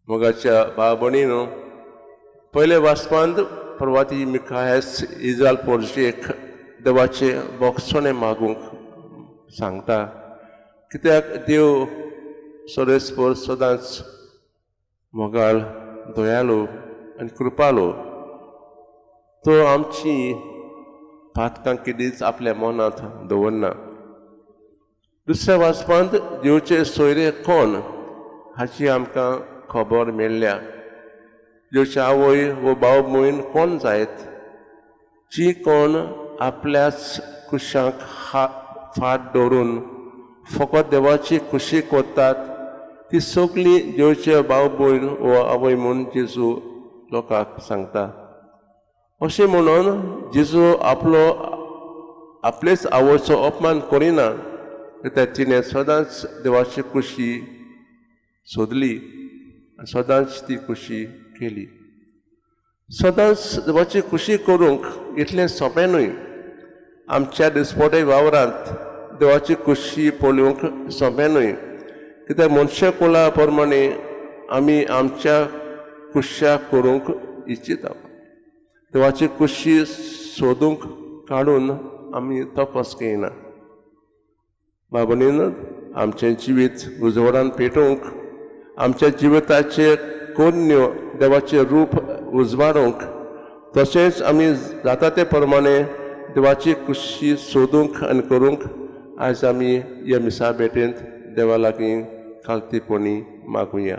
मोगाच्या भाव-भयणींनो, पयले वाचपांत प्रवादी मिखायस इस्रायल पोरशेक देवाचे बोगसोणे मागूंक सांगता, कित्याक देव सोरेस्पोर सदांच मोगाळ, दयाळू आनी कृपाळू. तो आमची पातकां कितेंच आपल्या मनांत दवरना. दुसऱ्या वाचपांत देवचे सोयरे कोण हाची आमकां खबर मेळ्ळ्या. देवचे आवय वो भाव भयण कोण जायत, जी कोण आपल्याच कुशांक फाट दवरून फकत देवाची खुशी कोत्तात, ती सगळीं देवचे भाव भयण वो आवय म्हूण जेजू लोकांक सांगता. अशें म्हणून जेजू आपलेच आवयचो अपमान करिना, कित्याक तिणें सदांच देवाची खुशी सोदली, सदांच ती खुशी केली. सदांच देवाची खुशी करूंक इतलें सोंपें न्हय. आमच्या दिसपटे वावरांत देवाची खुशी पळोवंक सोंपें न्हय, कित्याक मनशा कुळा प्रमाणे आमी आमच्या खुशा करूंक इच्छिता. देवाची खुशी सोदूंक काडून आमी तपस घेयना. बाबणीन आमचें जिवीत उजवाडान पेटोवंक, आमच्या जिविताचे कोन्यो देवाचें रूप उजवाडूंक, तशेंच आमी जाता ते प्रमाणे देवाची खुशी सोदूंक आनी करूंक आज आमी ह्या मिसा भेटेंत देवा लागीं खालतीपणी मागुया.